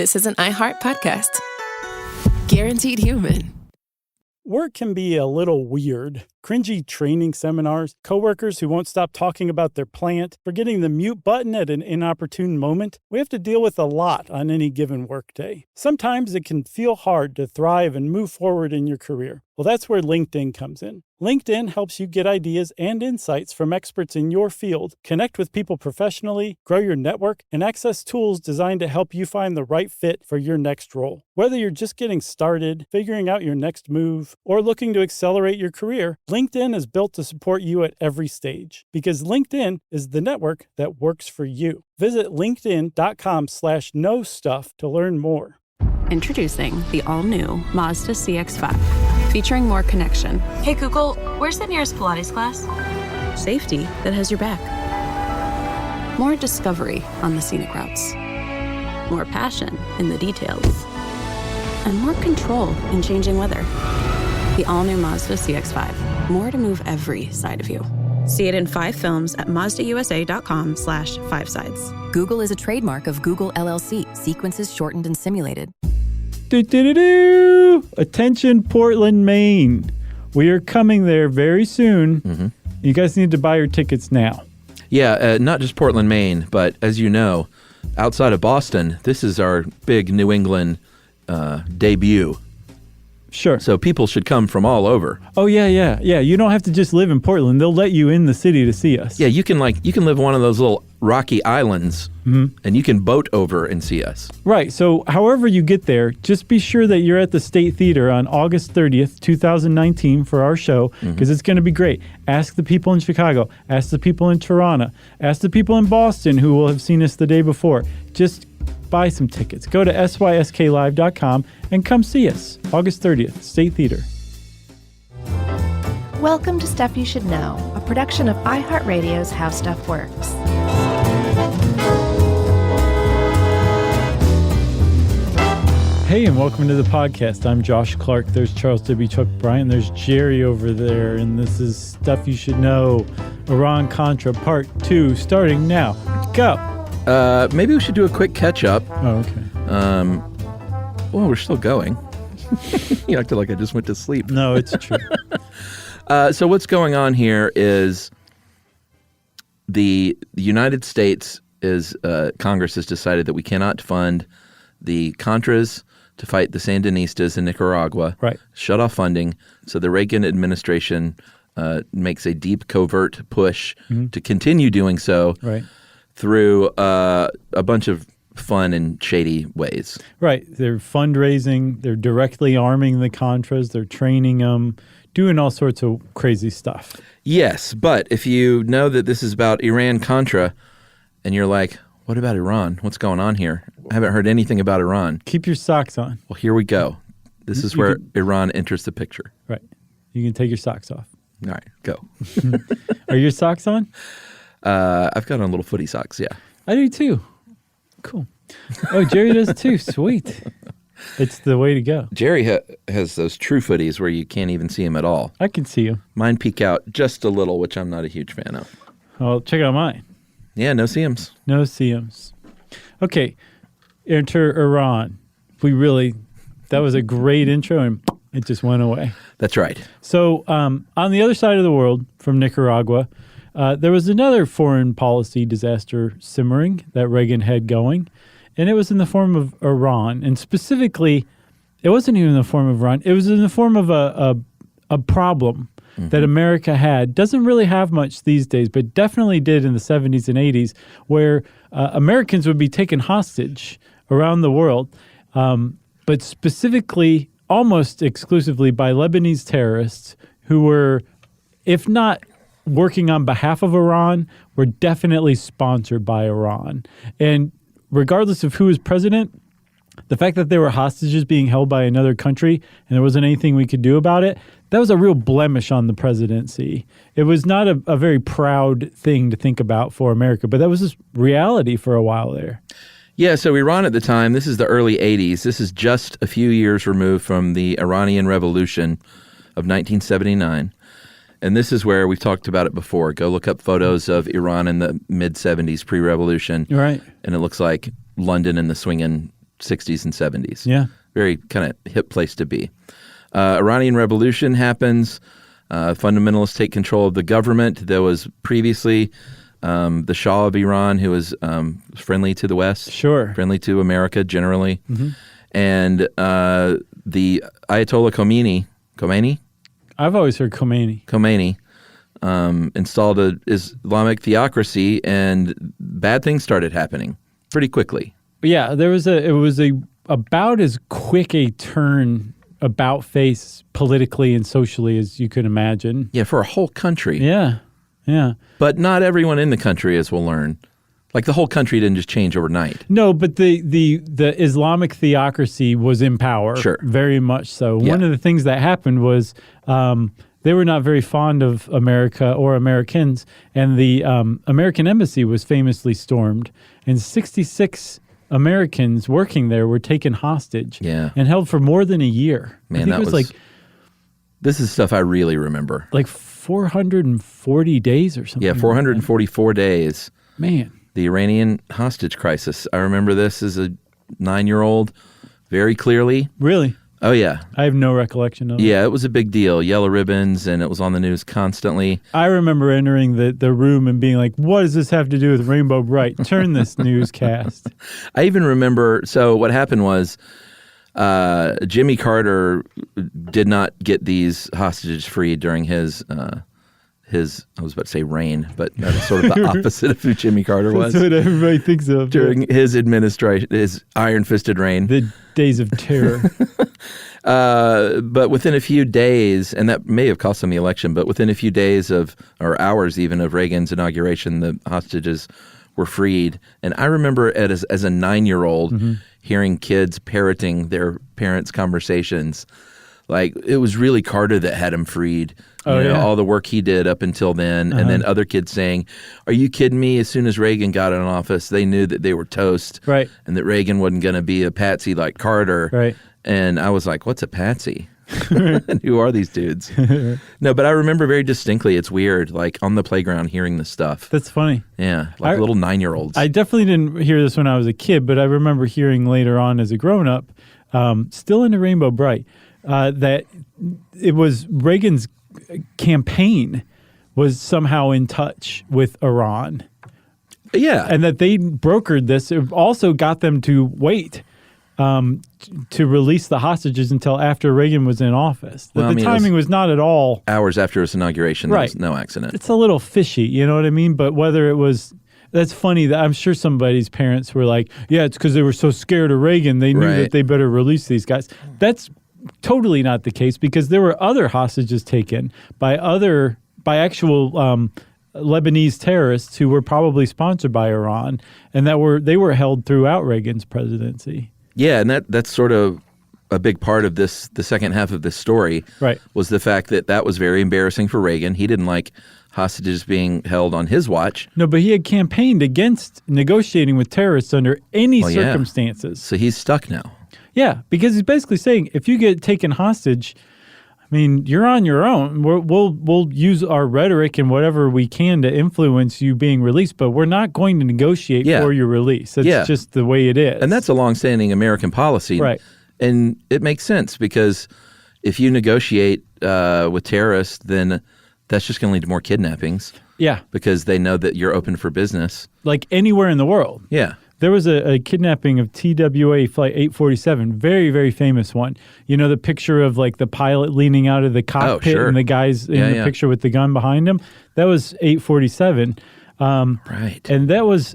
this is an iHeart podcast. Guaranteed human. Work can be a little weird. Cringy training seminars, coworkers who won't stop talking about their plant, forgetting the mute button at an inopportune moment. We have to deal with a lot on any given workday. Sometimes it can feel hard to thrive and move forward in your career. Well, that's where LinkedIn comes in. LinkedIn helps you get ideas and insights from experts in your field, connect with people professionally, grow your network, and access tools designed to help you find the right fit for your next role. Whether you're just getting started, figuring out your next move, or looking to accelerate your career, LinkedIn is built to support you at every stage because LinkedIn is the network that works for you. Visit linkedin.com/know stuff to learn more. Introducing the all-new Mazda CX-5, featuring more connection. Hey Google, where's the nearest Pilates class? Safety that has your back. More discovery on the scenic routes. More passion in the details. And more control in changing weather. The all-new Mazda CX-5. More to move every side of you. See it in 5 films at MazdaUSA.com/5sides. Google is a trademark of Google LLC. Sequences shortened and simulated. Attention, Portland, Maine. We are coming there very soon. Mm-hmm. You guys need to buy your tickets now. Yeah, not just Portland, Maine, but as you know, outside of Boston, this is our big New England debut. Sure. So people should come from all over. Oh, yeah. You don't have to just live in Portland. They'll let you in the city to see us. Yeah, you can live one of those little rocky islands, and you can boat over and see us. Right. So however you get there, just be sure that you're at the State Theater on August 30th, 2019 for our show, because it's going to be great. Ask the people in Chicago. Ask the people in Toronto. Ask the people in Boston who will have seen us the day before. Just buy some tickets. Go to sysklive.com and come see us. August 30th, State Theater. Welcome to Stuff You Should Know, a production of iHeartRadio's How Stuff Works. Hey, and welcome to the podcast. I'm Josh Clark. There's Charles W. Chuck Bryant. There's Jerry over there. And this is Stuff You Should Know, Iran-Contra Part 2, starting now. Go. Maybe we should do a quick catch-up. Oh, okay. Well, we're still going. You acted like I just went to sleep. No, it's true. So what's going on here is the United States Congress has decided that we cannot fund the Contras to fight the Sandinistas in Nicaragua. Right. Shut off funding. So the Reagan administration makes a deep covert push to continue doing so. Right. Through a bunch of fun and shady ways. Right. They're fundraising. They're directly arming the Contras. They're training them, doing all sorts of crazy stuff. Yes, but if you know that this is about Iran-Contra and you're like, what about Iran? What's going on here? I haven't heard anything about Iran. Keep your socks on. Well, here we go. This is where Iran enters the picture. Right. You can take your socks off. All right, go. Are your socks on? I've got on little footy socks, yeah. I do too. Cool. Oh, Jerry does too. Sweet. It's the way to go. Jerry has those true footies where you can't even see him at all. I can see you. Mine peek out just a little, which I'm not a huge fan of. Well, check out mine. Yeah, no CMs. No CMs. Okay. Enter Iran. That was a great intro and it just went away. That's right. So on the other side of the world from Nicaragua, there was another foreign policy disaster simmering that Reagan had going, and it was in the form of Iran. And specifically, it wasn't even in the form of Iran. It was in the form of a problem that America had. Doesn't really have much these days, but definitely did in the 70s and 80s, where Americans would be taken hostage around the world, but specifically almost exclusively by Lebanese terrorists who were, if not working on behalf of Iran, were definitely sponsored by Iran. And regardless of who was president, the fact that there were hostages being held by another country and there wasn't anything we could do about it, that was a real blemish on the presidency. It was not a very proud thing to think about for America, but that was just reality for a while there. Yeah, so Iran at the time, this is the early 80s. This is just a few years removed from the Iranian Revolution of 1979. And this is where we've talked about it before. Go look up photos of Iran in the mid-70s, pre-revolution. Right. And it looks like London in the swinging 60s and 70s. Yeah. Very kind of hip place to be. Iranian Revolution happens. Fundamentalists take control of the government. There was previously the Shah of Iran, who was friendly to the West. Sure. Friendly to America generally. And the Ayatollah Khomeini? I've always heard Khomeini. Khomeini installed an Islamic theocracy, and bad things started happening pretty quickly. Yeah, it was about as quick a turn about face politically and socially as you could imagine. Yeah, for a whole country. Yeah. But not everyone in the country, as we'll learn. Like the whole country didn't just change overnight. No, but the Islamic theocracy was in power. Sure. Very much so. Yeah. One of the things that happened was they were not very fond of America or Americans, and the American embassy was famously stormed, and 66 Americans working there were taken hostage and held for more than a year. Man, I think it was like... This is stuff I really remember. Like 440 days or something. Yeah, 444 days. Man. The Iranian hostage crisis. I remember this as a 9-year-old very clearly. Really? Oh, yeah. I have no recollection of it. Yeah, it was a big deal. Yellow ribbons, and it was on the news constantly. I remember entering the room and being like, what does this have to do with Rainbow Bright? Turn this newscast. I even remember, so what happened was Jimmy Carter did not get these hostages freed during his I was about to say reign, but that's sort of the opposite of who Jimmy Carter was. That's what everybody thinks of. During his administration, his iron-fisted reign. The days of terror. But within a few days, and that may have cost him the election, but within a few days or hours even of Reagan's inauguration, the hostages were freed. And I remember as a 9-year-old hearing kids parroting their parents' conversations. Like, it was really Carter that had him freed. You know, all the work he did up until then. And then other kids saying, are you kidding me? As soon as Reagan got in office, they knew that they were toast. Right. And that Reagan wasn't going to be a patsy like Carter. Right. And I was like, what's a patsy? And who are these dudes? No, but I remember very distinctly, it's weird, like on the playground hearing this stuff. That's funny. Yeah, like little 9-year-olds. I definitely didn't hear this when I was a kid, but I remember hearing later on as a grown-up, still into Rainbow Bright, that it was Reagan's campaign was somehow in touch with Iran. Yeah. And that they brokered this. It also got them to wait to release the hostages until after Reagan was in office. The timing was not at all... Hours after his inauguration, there was no accident. It's a little fishy, you know what I mean? But whether it was... That's funny that I'm sure somebody's parents were like, yeah, it's because they were so scared of Reagan. They knew that they better release these guys. That's totally not the case because there were other hostages taken by actual Lebanese terrorists who were probably sponsored by Iran, and they were held throughout Reagan's presidency. Yeah, and that's sort of a big part of the second half of this story. Right. Was the fact that was very embarrassing for Reagan. He didn't like hostages being held on his watch. No, but he had campaigned against negotiating with terrorists under any circumstances. So he's stuck now. Yeah, because he's basically saying if you get taken hostage, I mean, you're on your own. We'll use our rhetoric and whatever we can to influence you being released, but we're not going to negotiate for your release. That's just the way it is. And that's a longstanding American policy. Right. And it makes sense because if you negotiate with terrorists, then that's just going to lead to more kidnappings. Yeah. Because they know that you're open for business. Like anywhere in the world. Yeah. There was a kidnapping of TWA Flight 847, very, very famous one. You know the picture of like the pilot leaning out of the cockpit and the guys in the picture with the gun behind him? That was 847. Right. And that was,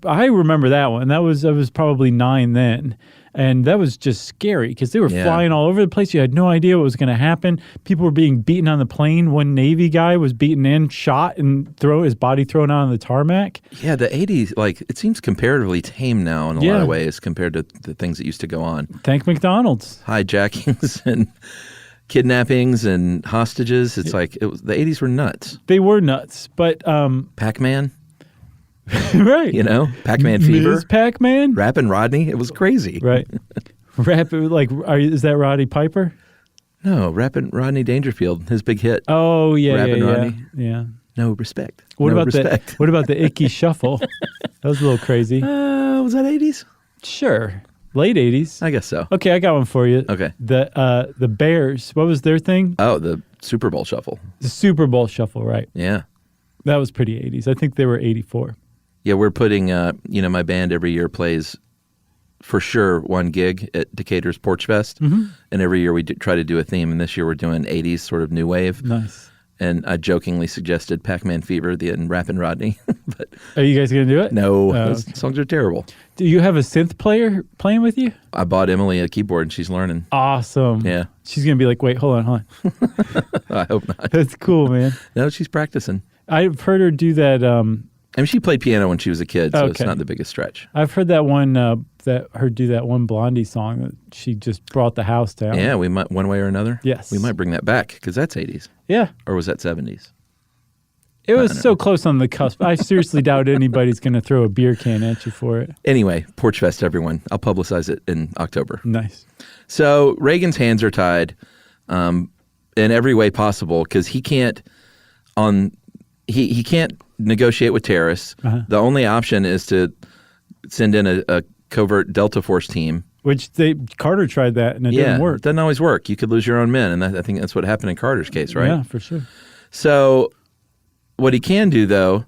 I remember that one. I was probably 9 then. And that was just scary because they were flying all over the place. You had no idea what was going to happen. People were being beaten on the plane. One Navy guy was beaten in, shot, and his body thrown out on the tarmac. Yeah, the 80s, like, it seems comparatively tame now in a lot of ways compared to the things that used to go on. Thank McDonald's. Hijackings and kidnappings and hostages. It's like, the 80s were nuts. They were nuts, but... Pac-Man. Right. You know, Pac-Man fever. Ms. Pac-Man. Rappin' Rodney. It was crazy. Right. Is that Roddy Piper? No, Rappin' Rodney Dangerfield, his big hit. Oh, yeah, Rappin' Rodney. Yeah. No respect. What no about respect. What about the Icky Shuffle? That was a little crazy. Was that 80s? Sure. Late 80s. I guess so. Okay, I got one for you. Okay. The Bears, what was their thing? Oh, the Super Bowl shuffle. The Super Bowl shuffle, right. Yeah. That was pretty 80s. I think they were 84. Yeah, we're putting, my band every year plays for sure one gig at Decatur's Porch Fest. Mm-hmm. And every year we try to do a theme. And this year we're doing 80s sort of new wave. Nice. And I jokingly suggested Pac-Man Fever, and Rappin' Rodney. But Are you guys going to do it? no, Oh, those songs are terrible. Do you have a synth player playing with you? I bought Emily a keyboard and she's learning. Awesome. Yeah. She's going to be like, wait, hold on. I hope not. That's cool, man. No, she's practicing. I've heard her do that. I mean, she played piano when she was a kid, so it's Okay. not the biggest stretch. I've heard that one, do that one Blondie song that she just brought the house down. Yeah, we might, one way or another. Yes. We might bring that back because that's 80s. Yeah. Or was that 70s? It was don't so close on the cusp. I seriously doubt anybody's going to throw a beer can at you for it. Anyway, Porch Fest, everyone. I'll publicize it in October. Nice. So Reagan's hands are tied in every way possible because he can't he can't negotiate with terrorists. Uh-huh. The only option is to send in a covert Delta Force team. Which Carter tried that and it Yeah, didn't it work. doesn't always work. You could lose your own men, and I think that's what happened in Carter's case, right? Yeah, for sure. So what he can do, though,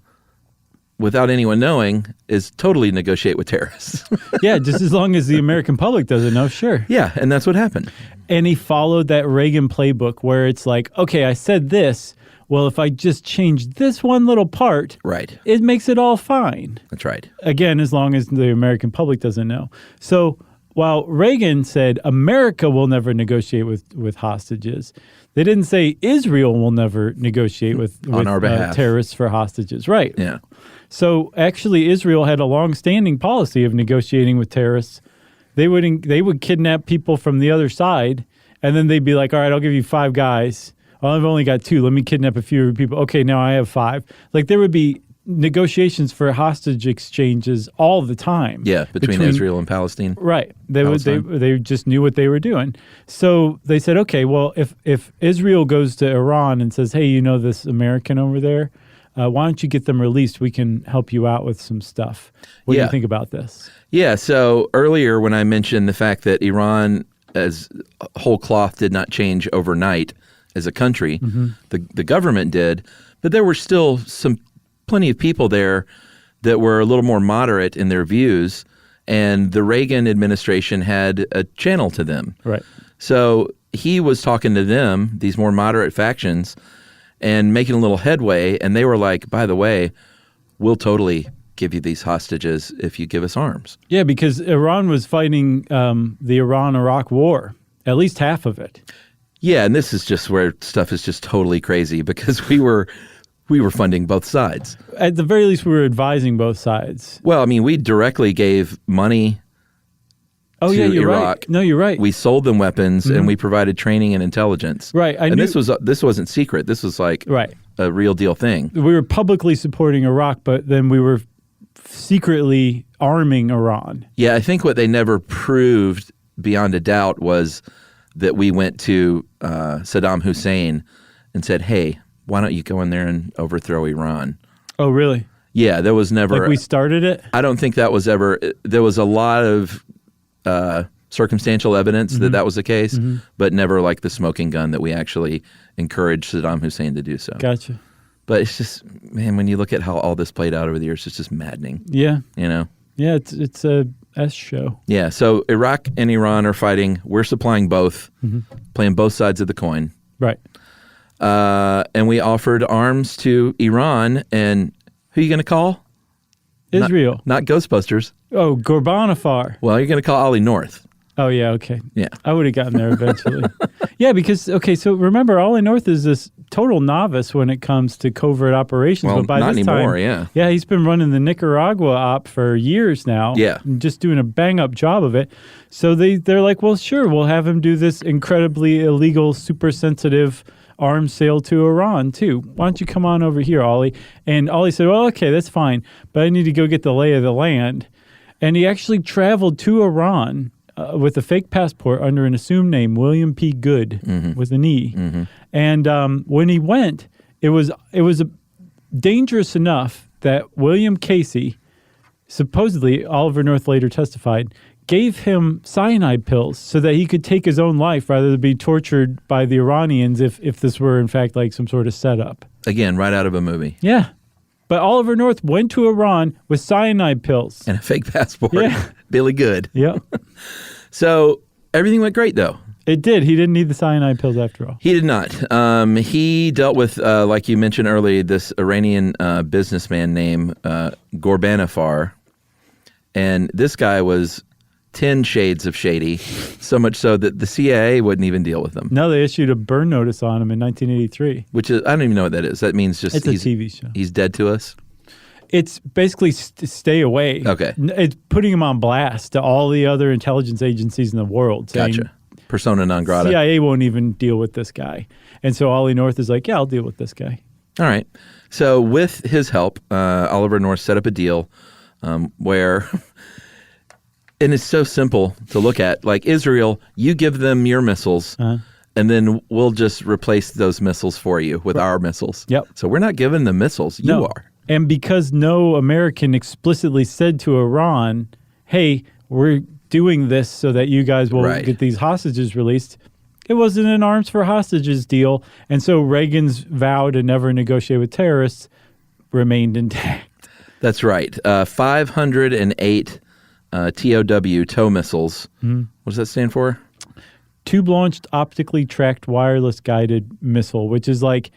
without anyone knowing, is totally negotiate with terrorists. Yeah, just as long as the American public doesn't know, sure. Yeah, and that's what happened. And he followed that Reagan playbook where it's like, okay, I said this. Well, if I just change this one little part, Right. it makes it all fine. That's right. Again, as long as the American public doesn't know. So while Reagan said America will never negotiate with hostages, they didn't say Israel will never negotiate with our behalf. terrorists for hostages. Right. Yeah. So actually, Israel had a long-standing policy of negotiating with terrorists. They would kidnap people from the other side, and then they'd be like, all right, I'll give you 5 guys. Oh, I've only got 2. Let me kidnap a few people. Okay, now I have 5. Like there would be negotiations for hostage exchanges all the time. Yeah, between Israel and Palestine. Right. Palestine. They just knew what they were doing. So they said, okay, well, if Israel goes to Iran and says, hey, you know this American over there, why don't you get them released? We can help you out with some stuff. What do Yeah. you think about this? Yeah, so earlier when I mentioned the fact that Iran as whole cloth did not change overnight as a country, the government did, but there were still plenty of people there that were a little more moderate in their views, and the Reagan administration had a channel to them. Right. So he was talking to them, these more moderate factions, and making a little headway, and they were like, by the way, we'll totally give you these hostages if you give us arms. Yeah, because Iran was fighting the Iran-Iraq war, at least half of it. Yeah, and this is just where stuff is just totally crazy because we were funding both sides. At the very least, we were advising both sides. Well, I mean, we directly gave money Oh, to yeah, you're Iraq. right. No, you're right. We sold them weapons and we provided training and intelligence. Right. This wasn't secret. This was like Right. a real deal thing. We were publicly supporting Iraq, but then we were secretly arming Iran. Yeah, I think what they never proved beyond a doubt was that we went to Saddam Hussein and said, hey, why don't you go in there and overthrow Iran? Oh, really? Yeah, there was never. Like we started it? I don't think that was ever. There was a lot of circumstantial evidence that was the case, but never like the smoking gun that we actually encouraged Saddam Hussein to do so. Gotcha. But it's just, man, when you look at how all this played out over the years, it's just maddening. Yeah. You know? Yeah, it's a S show. Yeah, so Iraq and Iran are fighting. We're supplying both, playing both sides of the coin. Right. And we offered arms to Iran, and who are you going to call? Israel. Not Ghostbusters. Oh, Gorbanifar. Well, you're going to call Ollie North. Oh, yeah, okay. Yeah. I would have gotten there eventually. Yeah, because, okay, so remember, Ollie North is this total novice when it comes to covert operations. Well, but by not this anymore, time, yeah. Yeah, he's been running the Nicaragua op for years now. Yeah. And just doing a bang-up job of it. So they're like, well, sure, we'll have him do this incredibly illegal, super sensitive arms sale to Iran, too. Why don't you come on over here, Ollie? And Ollie said, well, okay, that's fine, but I need to go get the lay of the land. And he actually traveled to Iran with a fake passport under an assumed name, William P. Good, with an E. And when he went, it was dangerous enough that William Casey supposedly, Oliver North later testified, gave him cyanide pills so that he could take his own life rather than be tortured by the Iranians if this were, in fact, like some sort of setup. Again, right out of a movie. Yeah. But Oliver North went to Iran with cyanide pills. And a fake passport. Yeah. Billy Good. Yep. So everything went great, though. It did. He didn't need the cyanide pills after all. He did not. He dealt with, like you mentioned earlier, this Iranian businessman named Ghorbanifar. And this guy was 10 shades of shady, so much so that the CIA wouldn't even deal with him. No, they issued a burn notice on him in 1983. Which is, I don't even know what that is. That means just it's a TV show. He's dead to us? It's basically stay away. Okay. It's putting him on blast to all the other intelligence agencies in the world. Saying, Gotcha. Persona non grata. CIA won't even deal with this guy. And so Ollie North is like, yeah, I'll deal with this guy. All right. So with his help, Oliver North set up a deal where... And it's so simple to look at. Like Israel, you give them your missiles, and then we'll just replace those missiles for you with our missiles. Yep. So we're not giving them missiles. You are. And because no American explicitly said to Iran, hey, we're doing this so that you guys will get these hostages released, it wasn't an arms for hostages deal. And so Reagan's vow to never negotiate with terrorists remained intact. That's right. 508 TOW, tow missiles. What does that stand for? Tube-launched optically tracked wireless guided missile, which is like,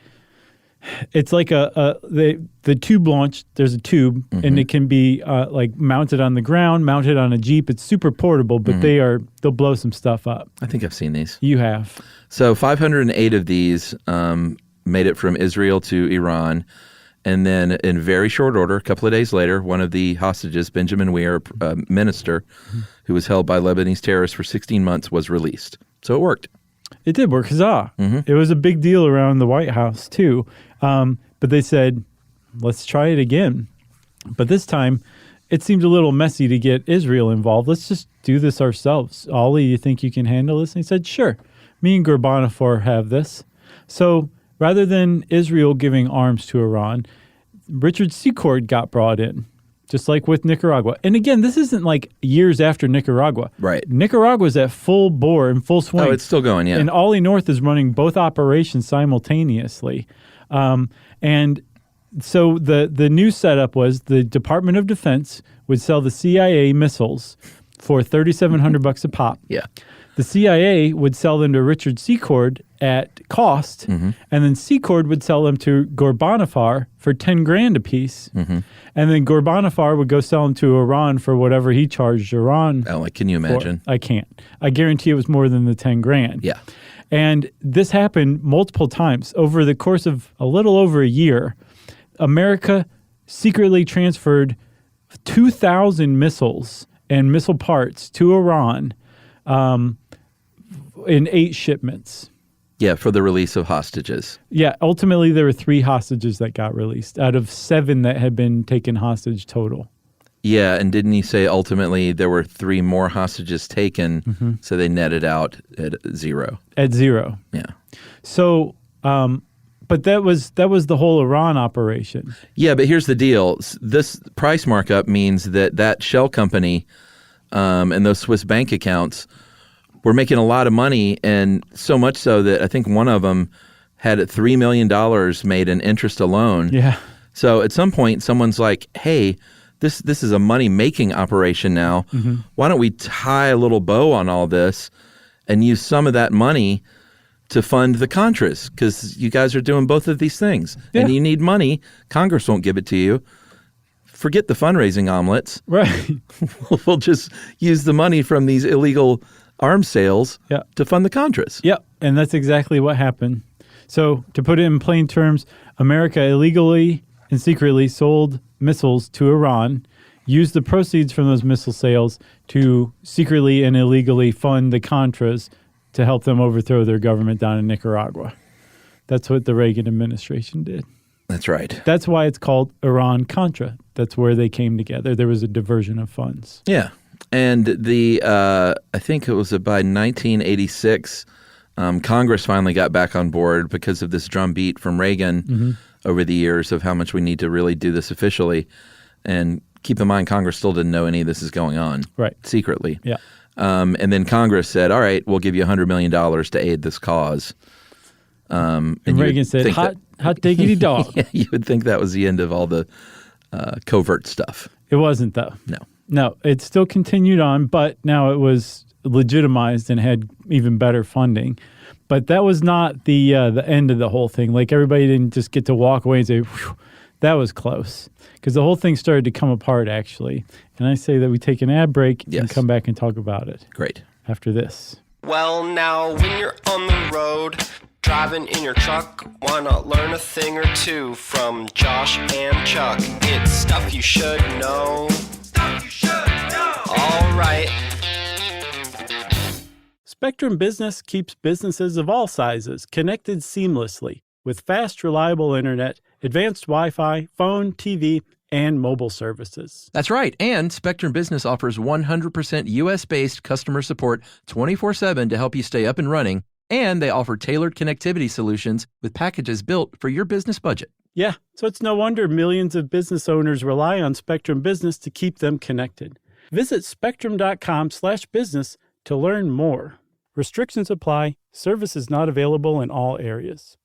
it's like the tube launch, there's a tube, and it can be like mounted on the ground, mounted on a Jeep. It's super portable, but they'll blow some stuff up. I think I've seen these. You have. So 508 of these made it from Israel to Iran. And then in very short order, a couple of days later, one of the hostages, Benjamin Weir, a minister who was held by Lebanese terrorists for 16 months, was released. So it worked. It did work. Huzzah. It was a big deal around the White House, too. But they said, let's try it again. But this time, it seemed a little messy to get Israel involved. Let's just do this ourselves. Ollie, you think you can handle this? And he said, sure. Me and Ghorbanifar have this. So rather than Israel giving arms to Iran, Richard Secord got brought in, just like with Nicaragua. And again, this isn't like years after Nicaragua. Right. Nicaragua's at full bore and full swing. Oh, it's still going, yeah. And Ollie North is running both operations simultaneously. And so the new setup was the Department of Defense would sell the CIA missiles for $3,700 a pop. Yeah. The CIA would sell them to Richard Secord at cost, and then Secord would sell them to Ghorbanifar for $10,000 a piece, and then Ghorbanifar would go sell them to Iran for whatever he charged Iran. Oh, like, can you imagine? I can't. I guarantee it was more than the $10,000. Yeah. And this happened multiple times over the course of a little over a year. America secretly transferred 2,000 missiles and missile parts to Iran in 8 shipments. Yeah, for the release of hostages. Yeah, ultimately there were 3 hostages that got released out of 7 that had been taken hostage total. Yeah, and didn't he say ultimately there were 3 more hostages taken, so they netted out at 0? At 0. Yeah. So, but that was the whole Iran operation. Yeah, but here's the deal. This price markup means that shell company and those Swiss bank accounts were making a lot of money, and so much so that I think one of them had $3 million made in interest alone. Yeah. So at some point, someone's like, hey, this is a money-making operation now. Why don't we tie a little bow on all this and use some of that money to fund the Contras? Because you guys are doing both of these things. Yeah. And you need money. Congress won't give it to you. Forget the fundraising omelets. Right. We'll just use the money from these illegal arms sales to fund the Contras. Yep, and that's exactly what happened. So to put it in plain terms, America illegally and secretly sold missiles to Iran, used the proceeds from those missile sales to secretly and illegally fund the Contras to help them overthrow their government down in Nicaragua. That's what the Reagan administration did. That's right. That's why it's called Iran-Contra. That's where they came together. There was a diversion of funds. Yeah. And I think it was by 1986, Congress finally got back on board because of this drumbeat from Reagan over the years of how much we need to really do this officially. And keep in mind, Congress still didn't know any of this is going on secretly. Yeah. And then Congress said, all right, we'll give you $100 million to aid this cause. And Reagan said, hot diggity dog. Yeah, you would think that was the end of all the covert stuff. It wasn't, though. No, it still continued on, but now it was legitimized and had even better funding. But that was not the end of the whole thing. Like, everybody didn't just get to walk away and say, whew, that was close. Because the whole thing started to come apart, actually. And I say that we take an ad break and come back and talk about it. Great. After this. Well, now, when you're on the road, driving in your truck, why not learn a thing or two from Josh and Chuck? It's stuff you should know. Stuff you should know. All right. Spectrum Business keeps businesses of all sizes connected seamlessly with fast, reliable internet, advanced Wi-Fi, phone, TV, and mobile services. That's right. And Spectrum Business offers 100% U.S.-based customer support 24/7 to help you stay up and running. And they offer tailored connectivity solutions with packages built for your business budget. Yeah, so it's no wonder millions of business owners rely on Spectrum Business to keep them connected. Visit spectrum.com/business to learn more. Restrictions apply. Services not available in all areas.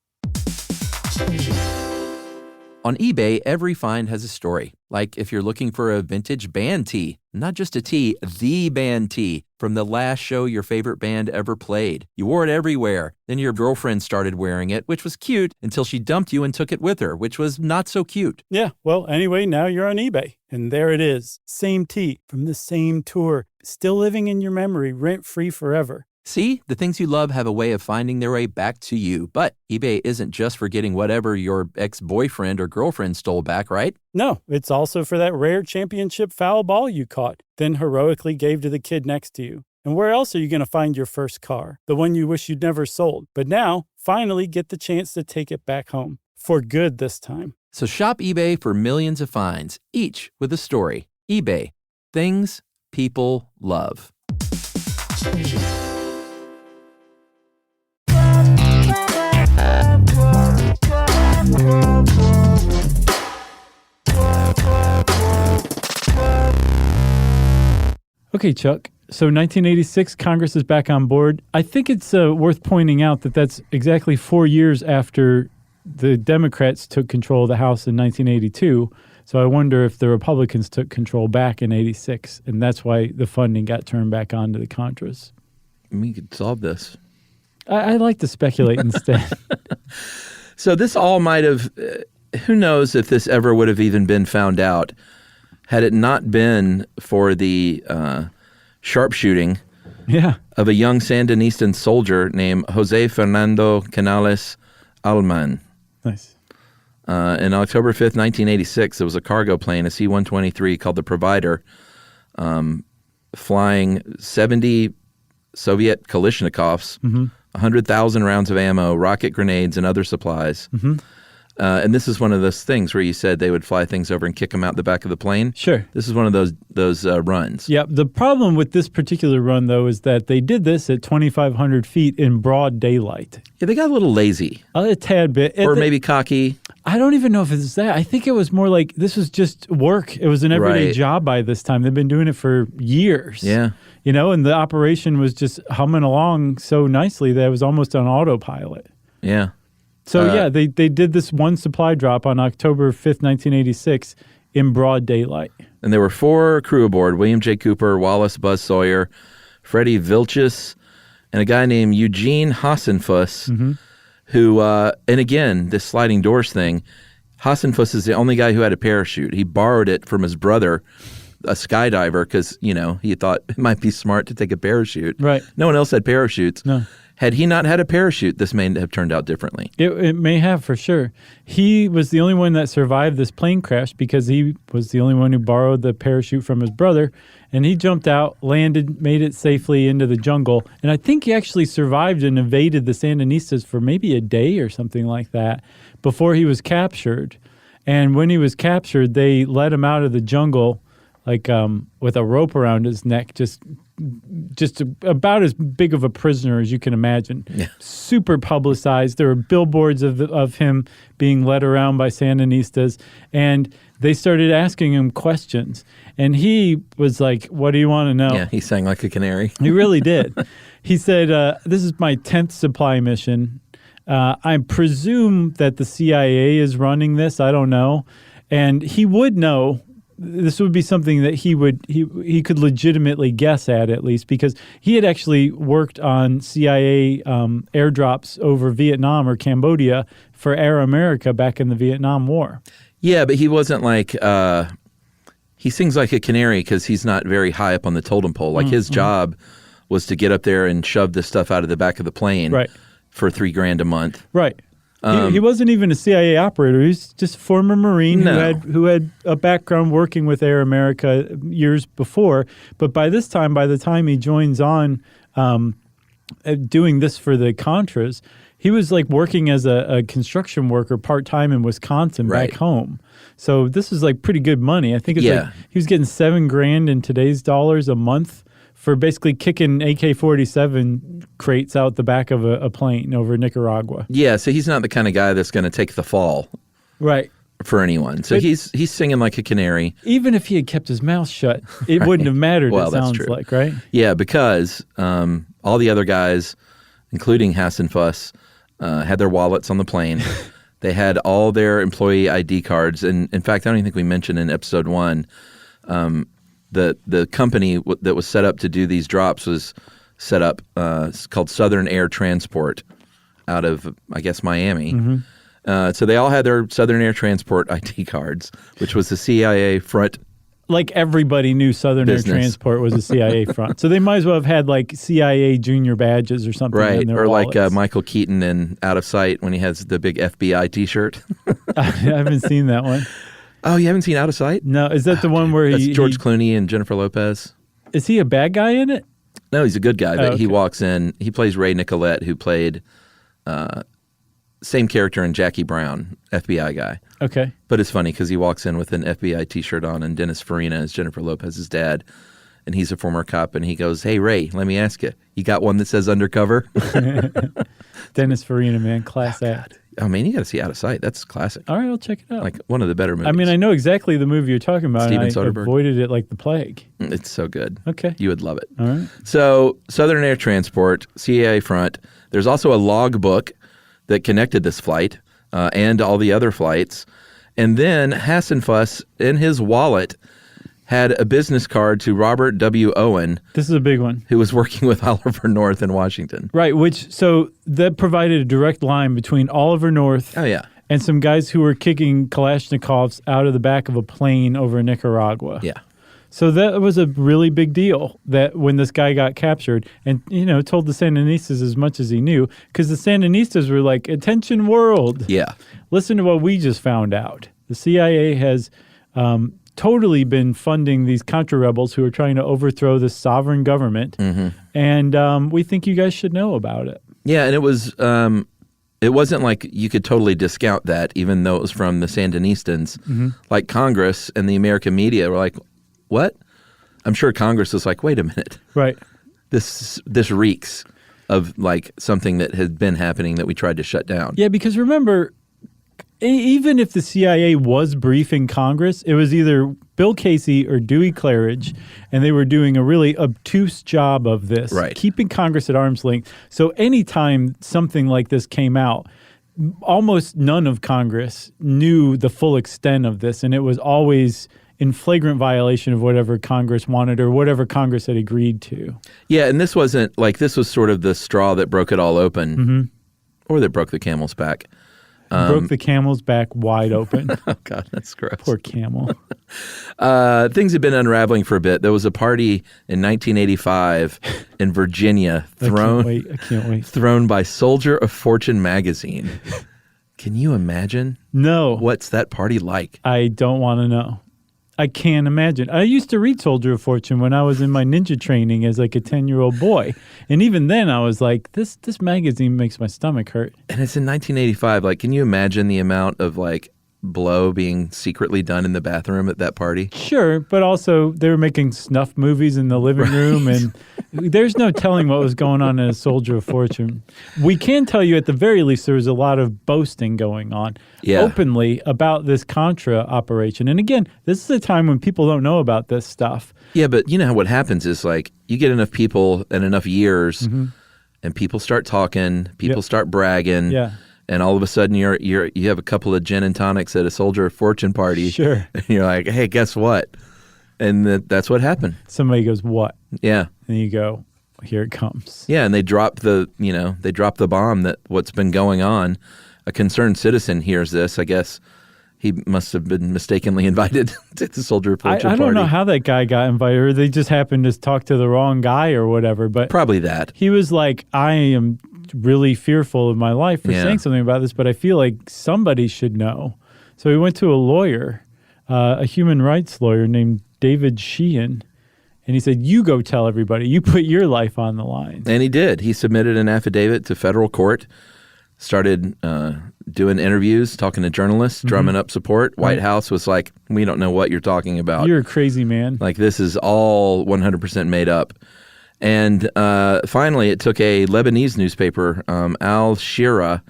On eBay, every find has a story. Like if you're looking for a vintage band tee, not just a tee, the band tee from the last show your favorite band ever played. You wore it everywhere. Then your girlfriend started wearing it, which was cute until she dumped you and took it with her, which was not so cute. Yeah, well, anyway, now you're on eBay. And there it is. Same tee from the same tour. Still living in your memory, rent-free forever. See, the things you love have a way of finding their way back to you. But eBay isn't just for getting whatever your ex-boyfriend or girlfriend stole back, right? No, it's also for that rare championship foul ball you caught, then heroically gave to the kid next to you. And where else are you going to find your first car? The one you wish you'd never sold. But now, finally get the chance to take it back home. For good this time. So shop eBay for millions of finds, each with a story. eBay. Things people love. Okay, Chuck. So 1986, Congress is back on board. I think it's worth pointing out that that's exactly 4 years after the Democrats took control of the House in 1982. So I wonder if the Republicans took control back in 86, and that's why the funding got turned back on to the Contras. We could solve this. I like to speculate instead. So this all might have, who knows if this ever would have even been found out had it not been for the sharpshooting of a young Sandinistan soldier named Jose Fernando Canales Alman. Nice. In October 5th, 1986, there was a cargo plane, a C-123 called the Provider, flying 70 Soviet Kalashnikovs, 100,000 rounds of ammo, rocket grenades, and other supplies. And this is one of those things where you said they would fly things over and kick them out the back of the plane. Sure. This is one of those runs. Yeah. The problem with this particular run, though, is that they did this at 2,500 feet in broad daylight. Yeah, they got a little lazy. A tad bit. Or maybe cocky. I don't even know if it's that. I think it was more like this was just work. It was an everyday job by this time. They've been doing it for years. Yeah. You know, and the operation was just humming along so nicely that it was almost on autopilot. Yeah. So, they did this one supply drop on October 5th, 1986 in broad daylight. And there were 4 crew aboard, William J. Cooper, Wallace Buzz Sawyer, Freddie Vilches, and a guy named Eugene Hassenfuss, who, and again, this sliding doors thing, Hassenfuss is the only guy who had a parachute. He borrowed it from his brother, a skydiver, because, you know, he thought it might be smart to take a parachute. Right. No one else had parachutes. No. Had he not had a parachute, this may have turned out differently. It may have, for sure. He was the only one that survived this plane crash because he was the only one who borrowed the parachute from his brother. And he jumped out, landed, made it safely into the jungle. And I think he actually survived and evaded the Sandinistas for maybe a day or something like that before he was captured. And when he was captured, they let him out of the jungle like with a rope around his neck, just just about as big of a prisoner as you can imagine. Yeah. Super publicized. There were billboards of him being led around by Sandinistas, and they started asking him questions. And he was like, "What do you want to know?" Yeah, he sang like a canary. He really did. He said, "This is my 10th supply mission. I presume that the CIA is running this. I don't know." And he would know. This would be something that he could legitimately guess at least, because he had actually worked on CIA airdrops over Vietnam or Cambodia for Air America back in the Vietnam War. Yeah, but he wasn't like he sings like a canary because he's not very high up on the totem pole. Like his job was to get up there and shove this stuff out of the back of the plane for $3,000 a month. Right. He wasn't even a CIA operator. He's just a former Marine who had a background working with Air America years before. But by the time he joins on doing this for the Contras, he was like working as a construction worker part-time in Wisconsin back home. So this is like pretty good money. I think it's like he was getting $7,000 in today's dollars a month for basically kicking AK-47 crates out the back of a plane over Nicaragua. Yeah, so he's not the kind of guy that's going to take the fall. Right. For anyone. So he's singing like a canary. Even if he had kept his mouth shut, it wouldn't have mattered, well, it sounds that's true. like, right? Yeah, because all the other guys, including Hassenfuss, had their wallets on the plane. They had all their employee ID cards. And in fact, I don't even think we mentioned in episode 1, the company that was set up to do these drops was set up called Southern Air Transport out of, I guess, Miami. Mm-hmm. So they all had their Southern Air Transport ID cards, which was the CIA front. Like everybody knew Southern Air Transport was a CIA front. So they might as well have had like CIA junior badges or something in their wallets. Like Michael Keaton in Out of Sight when he has the big FBI T-shirt. I haven't seen that one. Oh, you haven't seen Out of Sight? No. Is that the one where That's George Clooney and Jennifer Lopez. Is he a bad guy in it? No, he's a good guy, but okay. He walks in. He plays Ray Nicolette, who played same character in Jackie Brown, FBI guy. Okay. But it's funny because he walks in with an FBI T-shirt on, and Dennis Farina is Jennifer Lopez's dad, and he's a former cop, and he goes, "Hey, Ray, let me ask you, you got one that says undercover?" Dennis Farina, man, class act. Oh, man, you got to see Out of Sight. That's classic. All right, I'll check it out. Like one of the better movies. I mean, I know exactly the movie you're talking about, Steven and I Soderbergh. avoided it like the plague. It's so good. Okay. You would love it. All right. So Southern Air Transport, CIA front. There's also a logbook that connected this flight and all the other flights. And then Hassenfuss, in his wallet, had a business card to Robert W. Owen. This is a big one. Who was working with Oliver North in Washington. Right, so that provided a direct line between Oliver North and some guys who were kicking Kalashnikovs out of the back of a plane over Nicaragua. Yeah. So that was a really big deal that when this guy got captured and, told the Sandinistas as much as he knew, because the Sandinistas were like, "Attention world. Yeah. Listen to what we just found out. The CIA has totally been funding these Contra rebels who are trying to overthrow this sovereign government. Mm-hmm. And we think you guys should know about it." Yeah, and it wasn't like you could totally discount that, even though it was from the Sandinistas. Mm-hmm. Like Congress and the American media were like, "What?" I'm sure Congress was like, "Wait a minute. Right. This reeks of like something that had been happening that we tried to shut down." Yeah, because remember, even if the CIA was briefing Congress, it was either Bill Casey or Dewey Claridge, and they were doing a really obtuse job of this, keeping Congress at arm's length. So anytime something like this came out, almost none of Congress knew the full extent of this, and it was always in flagrant violation of whatever Congress wanted or whatever Congress had agreed to. Yeah, and this wasn't like this was sort of the straw that broke it all open, or that broke the camel's back. Broke the camel's back wide open. Oh, God, that's gross. Poor camel. Things had been unraveling for a bit. There was a party in 1985 in Virginia I can't wait. Thrown by Soldier of Fortune magazine. Can you imagine? No. What's that party like? I don't want to know. I can't imagine. I used to read Soldier of Fortune when I was in my ninja training as like a 10-year-old boy. And even then I was like, this magazine makes my stomach hurt. And it's in 1985. Like, can you imagine the amount of like blow being secretly done in the bathroom at that party? Sure, but also they were making snuff movies in the living room, and there's no telling what was going on in A Soldier of Fortune. We can tell you at the very least there was a lot of boasting going on openly about this Contra operation. And again, this is a time when people don't know about this stuff. Yeah, but you know what happens is like you get enough people and enough years, and people start talking, people start bragging. Yeah. And all of a sudden, you have a couple of gin and tonics at a Soldier of Fortune party. Sure. And you're like, hey, guess what? And that's what happened. Somebody goes, what? Yeah. And you go, here it comes. Yeah, and they drop the bomb that what's been going on. A concerned citizen hears this. I guess he must have been mistakenly invited to the Soldier of Fortune party. I don't know how that guy got invited, or they just happened to talk to the wrong guy or whatever. But probably that. He was like, I am really fearful of my life for saying something about this, but I feel like somebody should know. So he went to a lawyer, a human rights lawyer named David Sheehan, and he said, you go tell everybody. You put your life on the line. And he did. He submitted an affidavit to federal court, started doing interviews, talking to journalists, drumming up support. White House was like, we don't know what you're talking about. You're a crazy man. Like, this is all 100% made up. And finally, it took a Lebanese newspaper, Al Shira,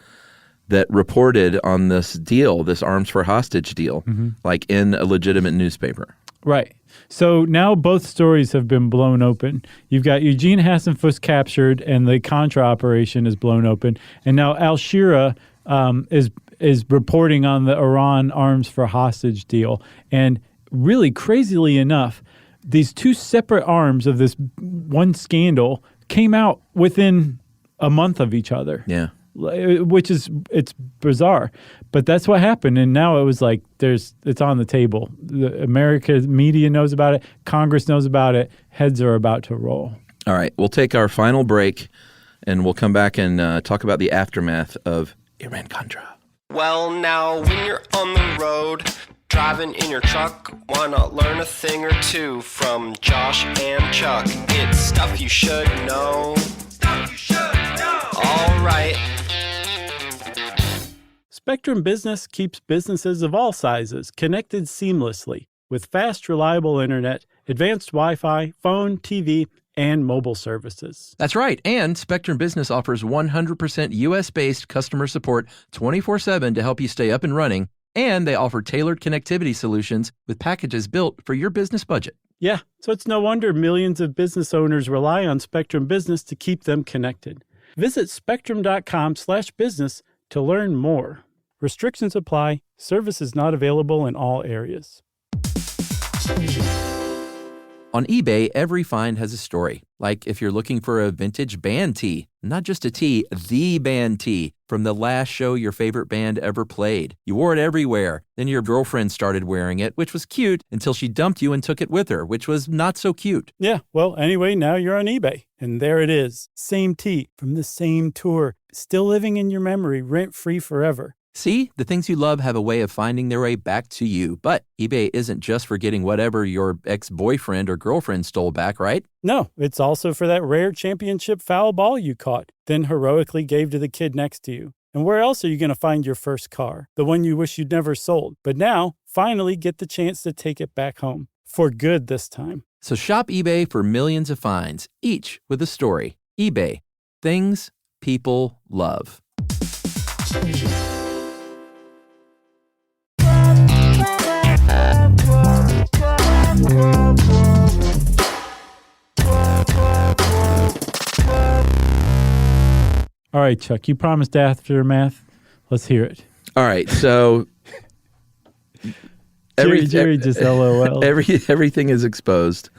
that reported on this deal, this arms for hostage deal, like in a legitimate newspaper. Right. So now both stories have been blown open. You've got Eugene Hassenfuss captured, and the Contra operation is blown open. And now Al Shira is reporting on the Iran arms for hostage deal. And really crazily enough, these two separate arms of this one scandal came out within a month of each other. Yeah. Which is, it's bizarre. But that's what happened. And now it was like, it's on the table. The American media knows about it. Congress knows about it. Heads are about to roll. All right. We'll take our final break, and we'll come back and talk about the aftermath of Iran-Contra. Well, now when you're on the road, driving in your truck, wanna learn a thing or two from Josh and Chuck. It's stuff you should know. Stuff you should know. All right. Spectrum Business keeps businesses of all sizes connected seamlessly with fast, reliable internet, advanced Wi-Fi, phone, TV, and mobile services. That's right. And Spectrum Business offers 100% U.S.-based customer support 24/7 to help you stay up and running. And they offer tailored connectivity solutions with packages built for your business budget. Yeah, so it's no wonder millions of business owners rely on Spectrum Business to keep them connected. Visit spectrum.com/business to learn more. Restrictions apply. Services not available in all areas. On eBay, every find has a story. Like if you're looking for a vintage band tee, not just a tee, the band tee from the last show your favorite band ever played. You wore it everywhere. Then your girlfriend started wearing it, which was cute, until she dumped you and took it with her, which was not so cute. Yeah, well, anyway, now you're on eBay. And there it is. Same tee from the same tour. Still living in your memory, rent-free forever. See, the things you love have a way of finding their way back to you. But eBay isn't just for getting whatever your ex-boyfriend or girlfriend stole back, right? No, it's also for that rare championship foul ball you caught, then heroically gave to the kid next to you. And where else are you going to find your first car? The one you wish you'd never sold. But now, finally get the chance to take it back home. For good this time. So shop eBay for millions of finds, each with a story. eBay. Things people love. All right, Chuck, you promised aftermath. Let's hear it. All right, so Jerry just LOL. Everything is exposed.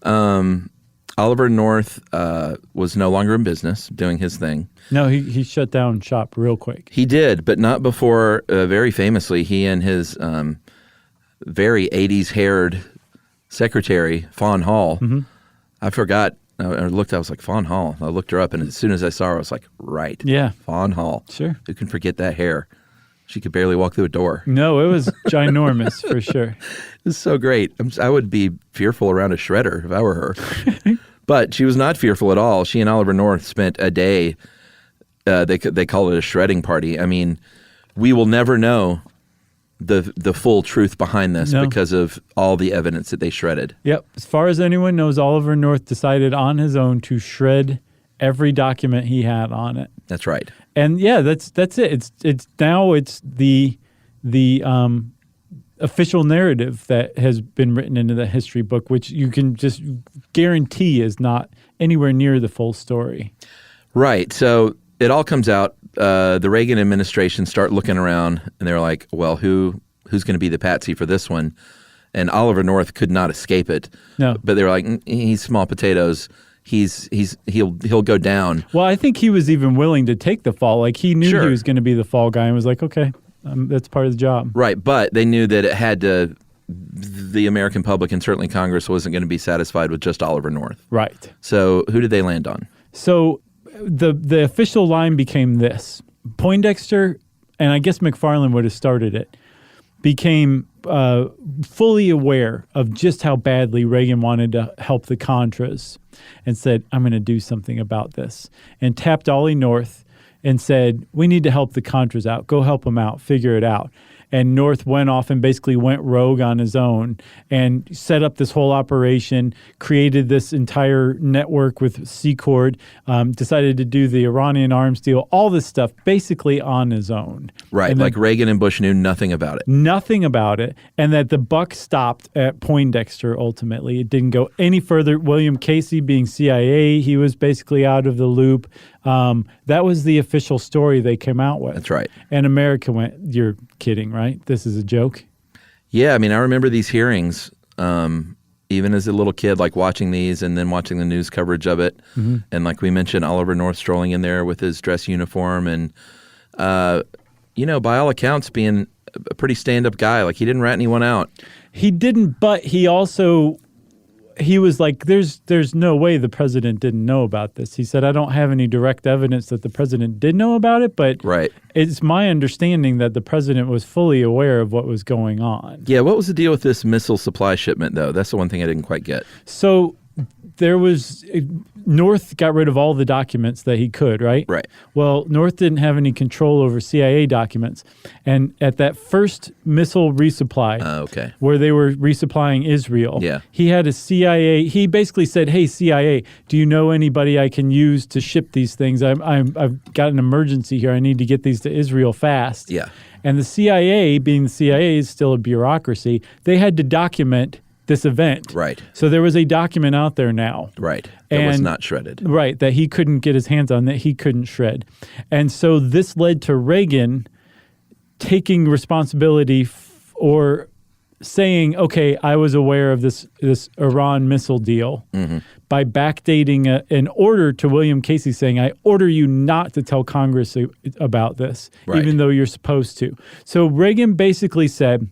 Oliver North was no longer in business doing his thing. No, he shut down shop real quick. He did, but not before, very famously, he and his very 80s haired secretary, Fawn Hall. Mm-hmm. I forgot. I looked, I was like, Fawn Hall. I looked her up, and as soon as I saw her, I was like, right. Yeah. Fawn Hall. Sure. Who can forget that hair? She could barely walk through a door. No, it was ginormous for sure. It's so great. I would be fearful around a shredder if I were her. But she was not fearful at all. She and Oliver North spent a day, they call it a shredding party. I mean, we will never know the full truth behind this No. because of all the evidence that they shredded. Yep. As far as anyone knows, Oliver North decided on his own to shred every document he had on it. That's right. And yeah, that's it. It's the official narrative that has been written into the history book, which you can just guarantee is not anywhere near the full story. Right. So it all comes out. The Reagan administration start looking around, and they're like, "Well, who's going to be the patsy for this one?" And Oliver North could not escape it. No, but they were like, "He's small potatoes. He'll go down." Well, I think he was even willing to take the fall. Like he knew he was going to be the fall guy, and was like, "Okay, that's part of the job." Right, but they knew that it had to. The American public and certainly Congress wasn't going to be satisfied with just Oliver North. Right. So who did they land on? So the official line became this: Poindexter, and I guess McFarland would have started it, became fully aware of just how badly Reagan wanted to help the Contras, and said, "I'm going to do something about this," and tapped Ollie North and said, "We need to help the Contras out. Go help them out. Figure it out." And North went off and basically went rogue on his own and set up this whole operation, created this entire network with Secord, decided to do the Iranian arms deal, all this stuff basically on his own. Right, and like Reagan and Bush knew nothing about it. Nothing about it. And that the buck stopped at Poindexter ultimately. It didn't go any further. William Casey being CIA, he was basically out of the loop. That was the official story they came out with. That's right. And America went, "You're kidding, right? This is a joke?" Yeah, I mean, I remember these hearings, even as a little kid, like watching these and then watching the news coverage of it. Mm-hmm. And like we mentioned, Oliver North strolling in there with his dress uniform and, by all accounts, being a pretty stand-up guy. Like he didn't rat anyone out. He didn't, but he also... He was like, there's no way the president didn't know about this. He said, "I don't have any direct evidence that the president did know about it, but right. It's my understanding that the president was fully aware of what was going on." Yeah, what was the deal with this missile supply shipment, though? That's the one thing I didn't quite get. So there was North got rid of all the documents that he could, right? Right. Well, North didn't have any control over CIA documents. And at that first missile resupply, where they were resupplying Israel, he had a CIA. He basically said, "Hey, CIA, do you know anybody I can use to ship these things? I've got an emergency here. I need to get these to Israel fast." Yeah. And the CIA, being the CIA, is still a bureaucracy. They had to document this event. Right. So there was a document out there now. Right. That was not shredded. Right. That he couldn't get his hands on, that he couldn't shred. And so this led to Reagan taking responsibility or saying, "Okay, I was aware of this Iran missile deal," by backdating an order to William Casey saying, "I order you not to tell Congress about this, even though you're supposed to." So Reagan basically said,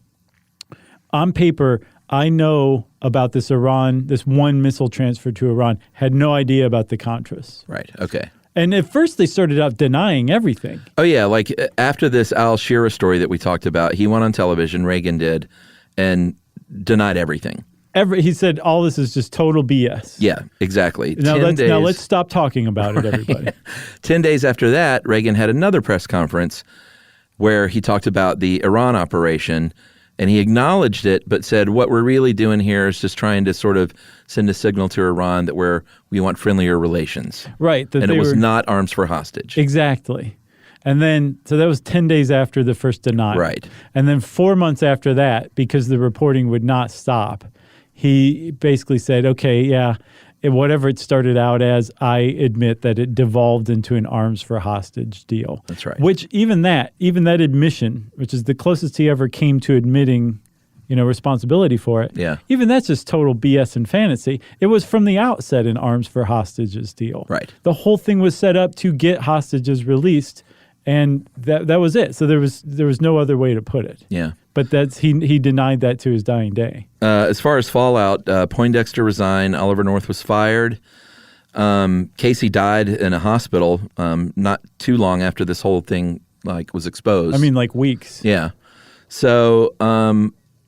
on paper, "I know about this one missile transfer to Iran, had no idea about the Contras." Right. Okay. And at first they started out denying everything. Oh, yeah. Like after this Al Shearer story that we talked about, he went on television, Reagan did, and denied everything. He said, "All this is just total BS." Yeah, exactly. Now let's stop talking about it, everybody. 10 days after that, Reagan had another press conference where he talked about the Iran operation. And he acknowledged it, but said, "What we're really doing here is just trying to sort of send a signal to Iran that we want friendlier relations." Right. And it was not arms for hostage. Exactly. And then, so that was 10 days after the first denial. Right. And then 4 months after that, because the reporting would not stop, he basically said, "Okay, yeah, whatever it started out as, I admit that it devolved into an arms for hostage deal." That's right. Which even that admission, which is the closest he ever came to admitting, responsibility for it. Yeah. Even that's just total BS and fantasy. It was from the outset an arms for hostages deal. Right. The whole thing was set up to get hostages released, and that was it. So there was no other way to put it. Yeah. But he denied that to his dying day. As far as fallout, Poindexter resigned. Oliver North was fired. Casey died in a hospital not too long after this whole thing was exposed. I mean, like weeks. Yeah. So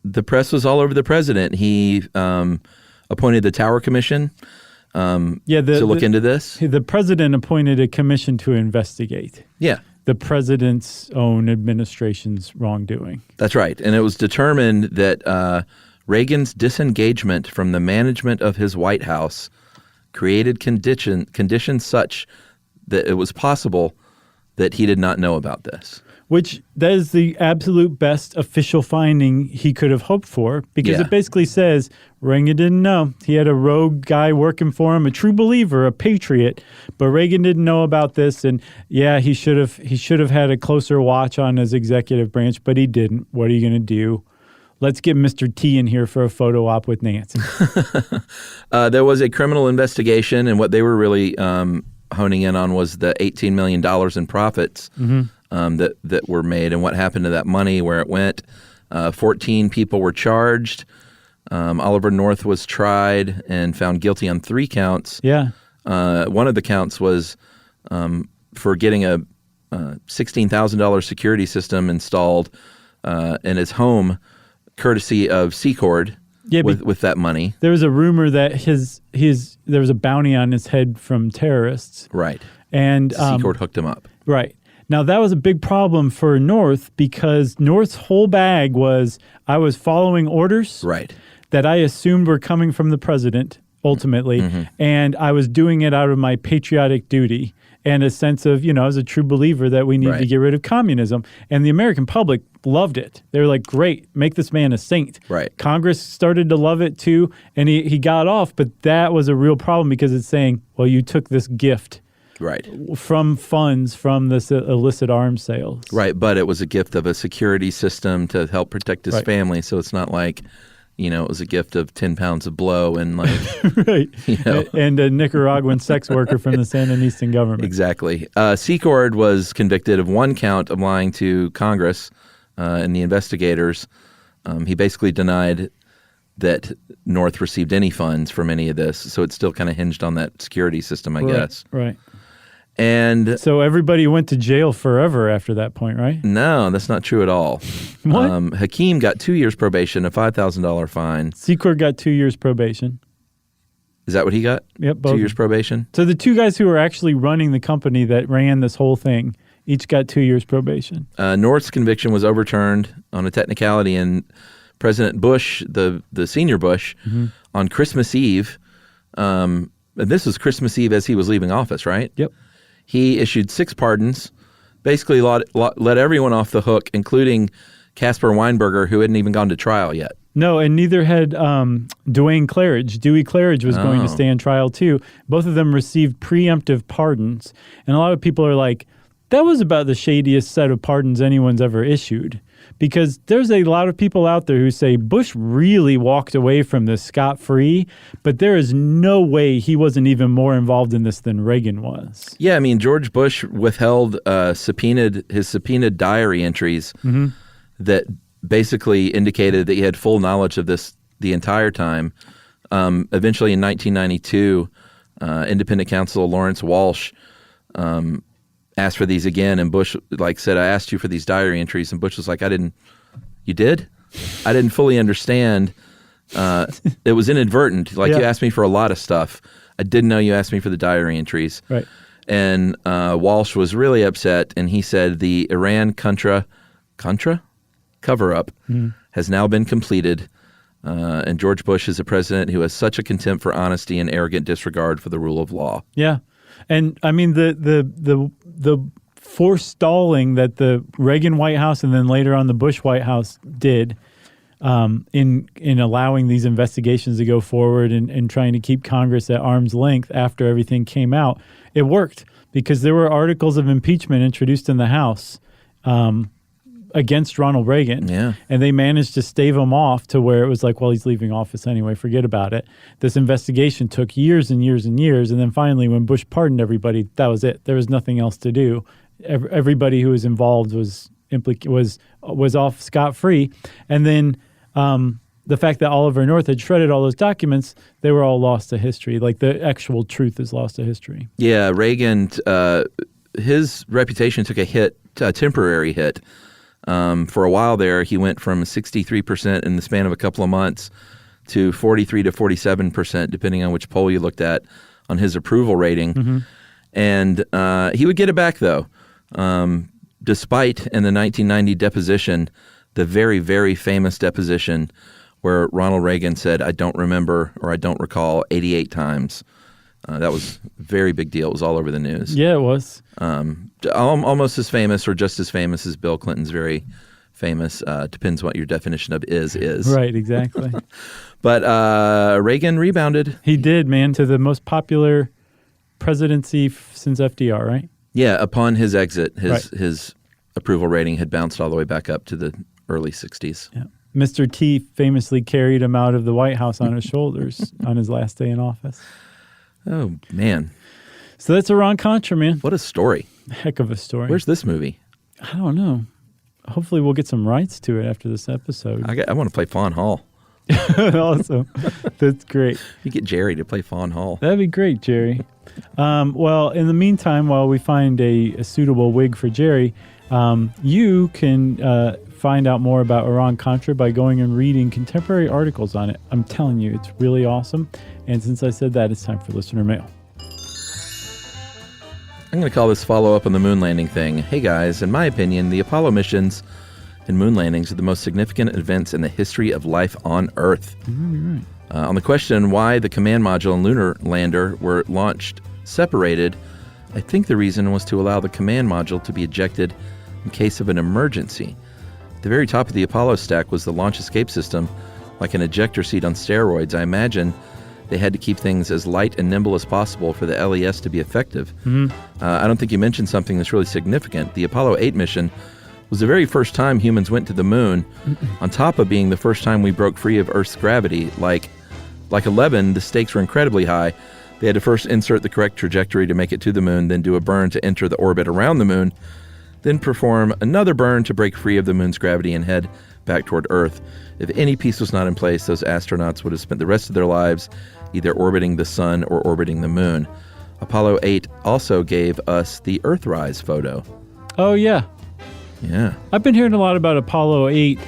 the press was all over the president. He appointed the Tower Commission to look into this. The president appointed a commission to investigate. Yeah. the president's own administration's wrongdoing. That's right. And it was determined that Reagan's disengagement from the management of his White House created conditions such that it was possible that he did not know about this. Which that is the absolute best official finding he could have hoped for, because it basically says Reagan didn't know. He had a rogue guy working for him, a true believer, a patriot, but Reagan didn't know about this. And he should have had a closer watch on his executive branch, but he didn't. What are you going to do? Let's get Mr. T in here for a photo op with Nancy. There was a criminal investigation, and what they were really honing in on was the $18 million in profits that were made and what happened to that money, where it went. 14 people were charged. Oliver North was tried and found guilty on 3 counts. Yeah. One of the counts was for getting a $16,000 security system installed in his home, courtesy of Secord. Yeah, with that money. There was a rumor that there was a bounty on his head from terrorists. Right. And Secord hooked him up. Right. Now, that was a big problem for North, because North's whole bag was, I was following orders that I assumed were coming from the president, ultimately, and I was doing it out of my patriotic duty and a sense of, as a true believer that we need to get rid of communism. And the American public loved it. They were like, great, make this man a saint. Right. Congress started to love it too, and he got off, but that was a real problem, because it's saying, well, you took this gift from funds from this illicit arms sales. Right, but it was a gift of a security system to help protect his family, so it's not like, it was a gift of 10 pounds of blow and and a Nicaraguan sex worker from the Sandinistan government. Exactly. Secord was convicted of 1 count of lying to Congress and the investigators. He basically denied that North received any funds from any of this, so it's still kind of hinged on that security system, I guess. Right. And so everybody went to jail forever after that point, right? No, that's not true at all. What? Hakeem got 2 years probation, a $5,000 fine. Secord got 2 years probation. Is that what he got? Yep, both. 2 years probation? So the 2 guys who were actually running the company that ran this whole thing each got 2 years probation. North's conviction was overturned on a technicality, and President Bush, the senior Bush, on Christmas Eve, and this was Christmas Eve as he was leaving office, right? Yep. He issued 6 pardons, basically let everyone off the hook, including Caspar Weinberger, who hadn't even gone to trial yet. No, and neither had Dewey Claridge was going to stand trial too. Both of them received preemptive pardons. And a lot of people are like, that was about the shadiest set of pardons anyone's ever issued. Because there's a lot of people out there who say Bush really walked away from this scot-free, but there is no way he wasn't even more involved in this than Reagan was. Yeah, I mean, George Bush withheld his subpoenaed diary entries that basically indicated that he had full knowledge of this the entire time. Eventually, in 1992, independent counsel Lawrence Walsh asked for these again, and Bush said, I asked you for these diary entries, and Bush was like, you did? I didn't fully understand. It was inadvertent. You asked me for a lot of stuff. I didn't know you asked me for the diary entries. Right. And Walsh was really upset, and he said the Iran-Contra cover-up has now been completed, and George Bush is a president who has such a contempt for honesty and arrogant disregard for the rule of law. Yeah. And I mean, the forestalling that the Reagan White House and then later on the Bush White House did in allowing these investigations to go forward and trying to keep Congress at arm's length after everything came out, it worked, because there were articles of impeachment introduced in the House against Ronald Reagan. Yeah. And they managed to stave him off to where it was like, well, he's leaving office anyway, forget about it. This investigation took years and years and years. And then finally, when Bush pardoned everybody, that was it. There was nothing else to do. Everybody who was involved was off scot-free. And then the fact that Oliver North had shredded all those documents, they were all lost to history. Like, the actual truth is lost to history. Yeah, Reagan, his reputation took a temporary hit. For a while there, he went from 63% in the span of a couple of months to 43 to 47%, depending on which poll you looked at, on his approval rating. And he would get it back, though. despite in the 1990 deposition, the very, very famous deposition where Ronald Reagan said, "I don't remember," or "I don't recall," 88 times. That was a very big deal. It was all over the news. Yeah, it was. Almost as famous or just as famous as Bill Clinton's very famous. Depends what your definition of is. Right, exactly. But Reagan rebounded. He did, man, to the most popular presidency since FDR, right? Yeah, upon his exit, his approval rating had bounced all the way back up to the early 60s. Yeah. Mr. T famously carried him out of the White House on his shoulders on his last day in office. Oh, man. So that's Iran-Contra, man. What a story. Heck of a story. Where's this movie? I don't know. Hopefully we'll get some rights to it after this episode. I want to play Fawn Hall. Awesome. That's great. You get Jerry to play Fawn Hall. That'd be great, Jerry. Well, in the meantime, while we find a suitable wig for Jerry, you can find out more about Iran-Contra by going and reading contemporary articles on it. I'm telling you, it's really awesome. And since I said that, it's time for listener mail. I'm going to call this follow-up on the moon landing thing. Hey guys, in my opinion, the Apollo missions and moon landings are the most significant events in the history of life on Earth. Right. On the question why the command module and lunar lander were launched separated, I think the reason was to allow the command module to be ejected in case of an emergency. At the very top of the Apollo stack was the launch escape system, like an ejector seat on steroids. I imagine they had to keep things as light and nimble as possible for the LES to be effective. I don't think you mentioned something that's really significant. The Apollo 8 mission was the very first time humans went to the moon, on top of being the first time we broke free of Earth's gravity. Like 11, the stakes were incredibly high. They had to first insert the correct trajectory to make it to the moon, then do a burn to enter the orbit around the moon, then perform another burn to break free of the moon's gravity and head back toward Earth. If any piece was not in place, those astronauts would have spent the rest of their lives either orbiting the sun or orbiting the moon. Apollo 8 also gave us the Earthrise photo. Oh, yeah. Yeah. I've been hearing a lot about Apollo 8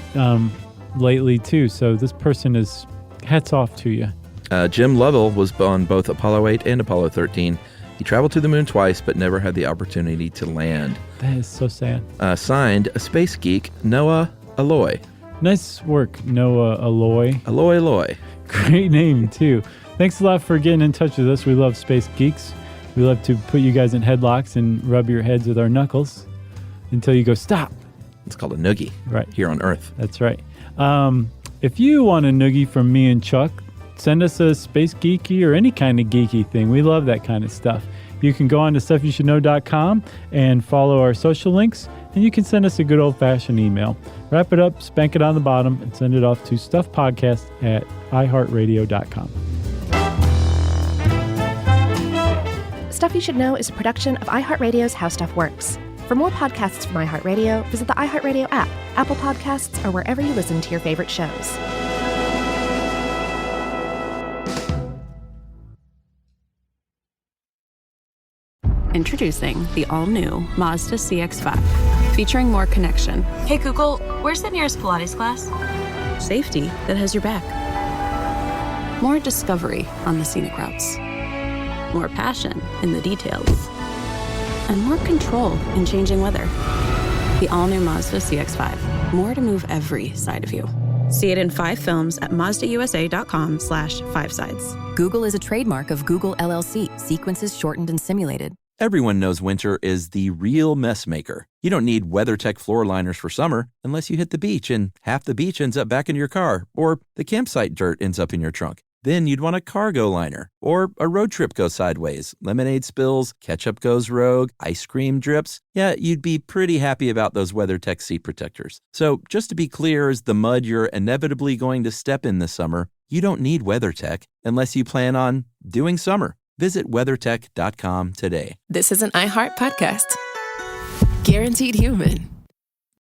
lately, too, so this person is hats off to you. Jim Lovell was on both Apollo 8 and Apollo 13. He traveled to the moon twice, but never had the opportunity to land. That is so sad. Signed, a space geek, Noah Aloy. Nice work, Noah Aloy. Aloy. Great name, too. Thanks a lot for getting in touch with us. We love Space Geeks. We love to put you guys in headlocks and rub your heads with our knuckles until you go, stop. It's called a noogie. Right. Here on Earth. That's right. If you want a noogie from me and Chuck, send us a space geeky or any kind of geeky thing. We love that kind of stuff. You can go on to stuffyoushouldknow.com and follow our social links, and you can send us a good old-fashioned email. Wrap it up, spank it on the bottom, and send it off to stuffpodcast@iheartradio.com. Stuff You Should Know is a production of iHeartRadio's How Stuff Works. For more podcasts from iHeartRadio, visit the iHeartRadio app, Apple Podcasts, or wherever you listen to your favorite shows. Introducing the all-new Mazda CX-5, featuring more connection, Hey Google, where's the nearest Pilates class? safety that has your back, more discovery on the scenic routes, more passion in the details, and more control in changing weather. The all-new Mazda CX-5, more to move every side of you. See it in 5 films at mazdausa.com/5sides. Google is a trademark of Google LLC, sequences shortened and simulated. Everyone knows winter is the real mess maker. You don't need WeatherTech floor liners for summer unless you hit the beach and half the beach ends up back in your car, or the campsite dirt ends up in your trunk. Then you'd want a cargo liner, or a road trip goes sideways, lemonade spills, ketchup goes rogue, ice cream drips. Yeah, you'd be pretty happy about those WeatherTech seat protectors. So just to be clear, as the mud you're inevitably going to step in this summer, you don't need WeatherTech unless you plan on doing summer. Visit WeatherTech.com today. This is an iHeart podcast. Guaranteed human.